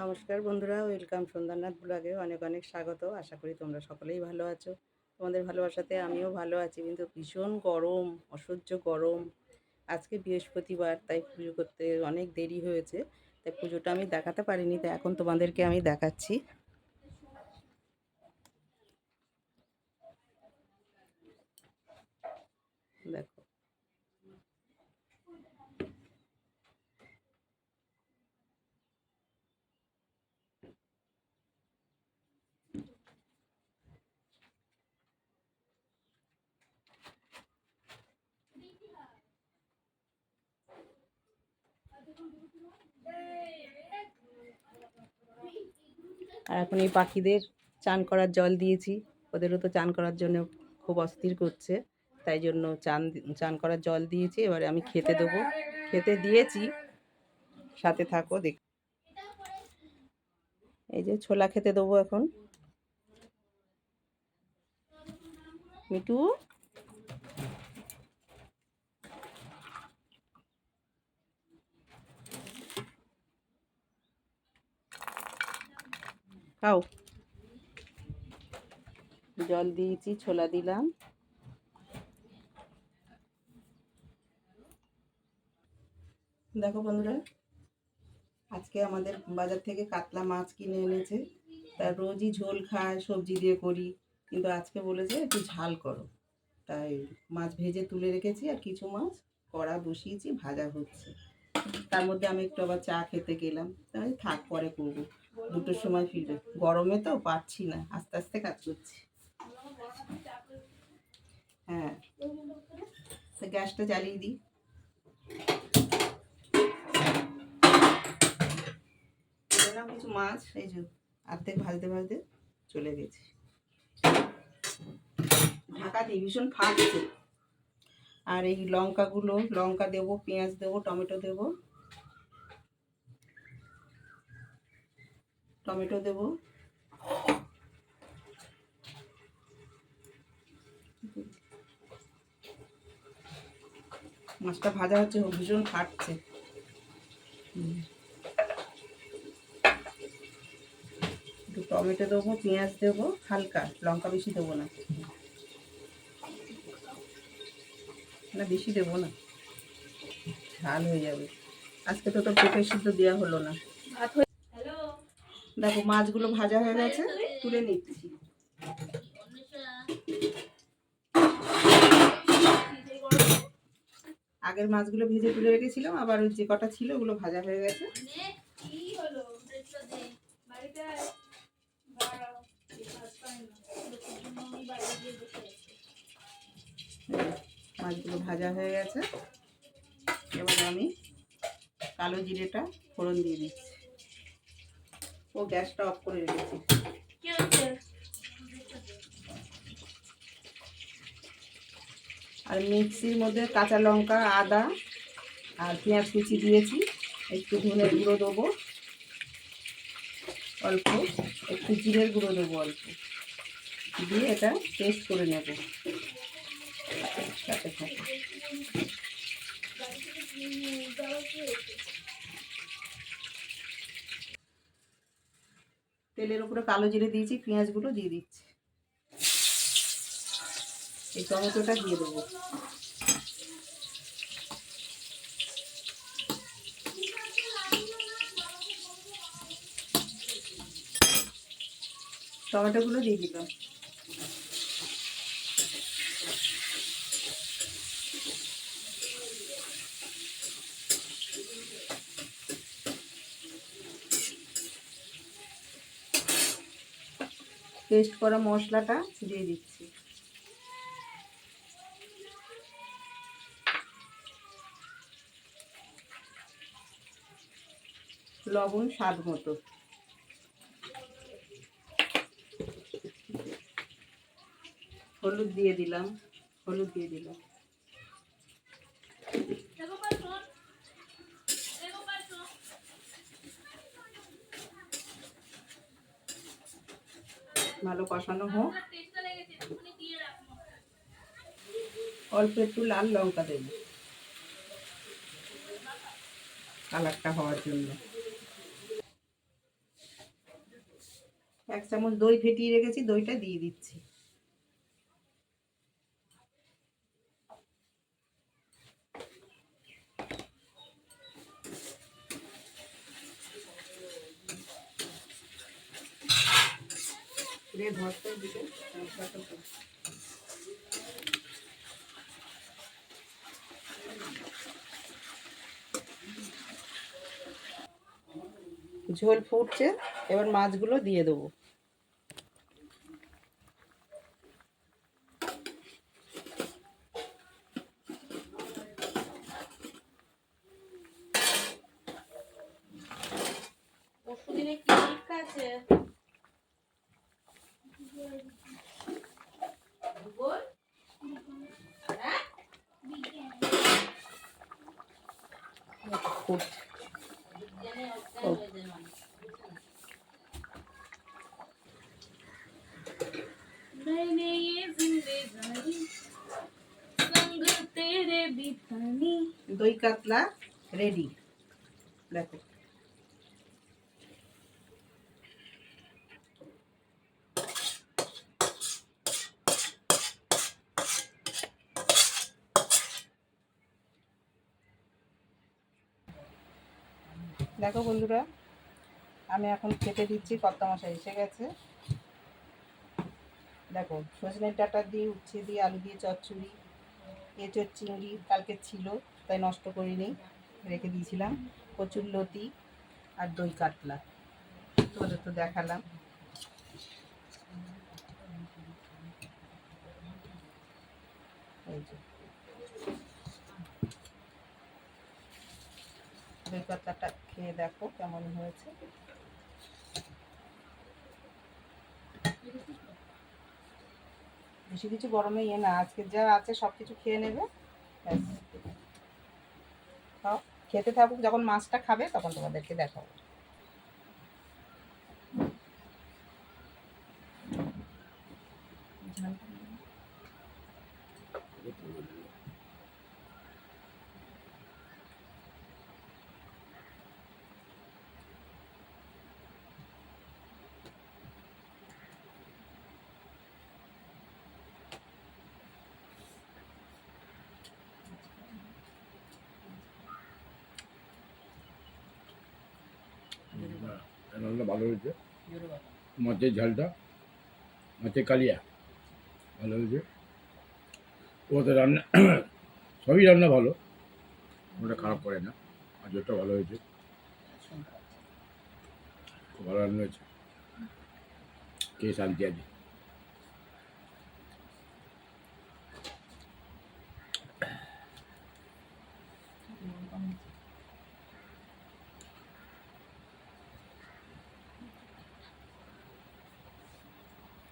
নমস্কার বন্ধুরা, ওয়েলকাম সন্ধ্যানাথ ব্লগে। অনেক অনেক স্বাগত। আশা করি তোমরা সকলেই ভালো আছো। তোমাদের ভালোবাসাতে আমিও ভালো আছি, কিন্তু ভীষণ গরম, অসহ্য গরম। আজকে বৃহস্পতিবার, তাই পুজো করতে অনেক দেরি হয়েছে, তাই পুজোটা আমি দেখাতে পারিনি। তাই এখন তোমাদেরকে আমি দেখাচ্ছি। দেখো, আর এখন এই পাখিদের চান করার জল দিয়েছি। ওদেরও তো চান করার জন্য খুব অস্থির করছে, তাই জন্য চান করার জল দিয়েছি। এবারে আমি খেতে দেবো, খেতে দিয়েছি। সাথে থাকো, দেখ। এই যে ছোলা খেতে দেবো এখন। মিটু, খাও। জল দিয়েছি, ছোলা দিলাম। দেখো বন্ধুরা, আজকে আমাদের বাজার থেকে কাতলা মাছ কিনে এনেছে। তা রোজই ঝোল খায়, সবজি দিয়ে করি, কিন্তু আজকে বলেছে একটু ঝাল করো। তাই মাছ ভেজে তুলে রেখেছি, আর কিছু মাছ কড়া বসিয়েছি, ভাজা হচ্ছে। তার মধ্যে আমি একটু আবার চা খেতে গেলাম, তাই থাক, পরে করবো, 2টোর সময় ফিরবে। গরমে তো পারছি না, আস্তে আস্তে কাজ করছি। হ্যাঁ, তো গ্যাসটা জ্বালিয়ে দিই। কিছু মাছ, এই যে অর্ধেক ভাজতে ভাজতে চলে গেছে। ঢাকা দিয়ে ভীষণ ফাটছে। আর এই লঙ্কাগুলো, লঙ্কা দেবো, পেঁয়াজ দেবো, টমেটো দেবো, টমেটো দেবো। মাছটা ভাজা হচ্ছে, ভীষণ ফাটছে। একটু টমেটো দেবো, পেঁয়াজ দেবো হালকা, লঙ্কা বেশি দেবো না, না বেশি দেবো না, ঝাল হয়ে যাবে। আজকে তো পেঁপে সিদ্ধ দেওয়া হলো না। দেখো মাছগুলো ভাজা হয়ে গেছে, তুলে নিচ্ছি। আগের মাছগুলো ভেজে তুলে রেখেছিলাম, আবার ওই যে কটা ছিল ওগুলো ভাজা হয়ে গেছে। মাছগুলো ভাজা হয়ে গেছে, এবার আমি কালো জিরেটা ফোড়ন দিয়ে দিচ্ছি। ও গ্যাসটা অফ করে রেখেছি। আর মিক্সির মধ্যে কাঁচা লঙ্কা, আদা আর পেঁয়াজ কুচি দিয়েছি। একটু ধনের গুঁড়ো দেবো অল্প, একটু জিরের গুঁড়ো দেবো অল্প, দিয়ে এটা পেস্ট করে নেব। সাথে সাথে তেলের উপরে কালো জিরে দিয়েছি, পেঁয়াজগুলো দিয়ে দিচ্ছি। এই টমেটোটা দিয়ে দেবো। টমেটোগুলো দিয়ে দিলাম। পেস্ট করা মশলাটা দিয়ে দিচ্ছি। লবণ স্বাদ মতো, হলুদ দিয়ে দিলাম, হলুদ দিয়ে দিলাম। ভালো কষানো হোক। অল্প একটু লাল লঙ্কা দেব কালারটা হওয়ার জন্য। 1 চামচ দই ফেটিয়ে রেখেছি, দইটা দিয়ে দিচ্ছি। ঝোল ফুটছে, এবার মাছগুলো দিয়ে দেবো। পরশুদিনে কি পরীক্ষা আছে? ভূগোল? হ্যাঁ? বিজ্ঞানে অজ্ঞান হয়ে যায় মানুষ। मैंने ये जिंदगानी संग तेरे बितानी। দই কাতলা রেডি, দেখো। দেখো বন্ধুরা, আমি এখন খেতে দিচ্ছি। কর্তা মশাই এসে গেছে। দেখো, সজনের ডাঁটা দিয়ে, উচ্ছে দিয়ে, আলু দিয়ে চচ্চড়ি, এঁচোড় চিংড়ি কালকে ছিল, তাই নষ্ট করিনি, রেখে দিয়েছিলাম। কচুর লতি আর দই কাতলা তোমাদের তো দেখালাম। এই যে দই কাতলাটা খেয়ে দেখো কেমন হয়েছে। বেশি কিছু গরমে ইয়ে না, আজকে যা আছে সব কিছু খেয়ে নেবে। ব্যাস, খাও, খেতে থাকুক, যখন মাছটা খাবে তখন তোমাদেরকে দেখাবো। রান্না ভালো হয়েছে, মাছের ঝালটা, মাছের কালিয়া ভালো হয়েছে। ওতে রান্না সবই রান্না ভালো, ওটা খারাপ করে না। আর যেটা ভালো হয়েছে, খুব ভালো রান্না হয়েছে, খেয়ে শান্তি আছে।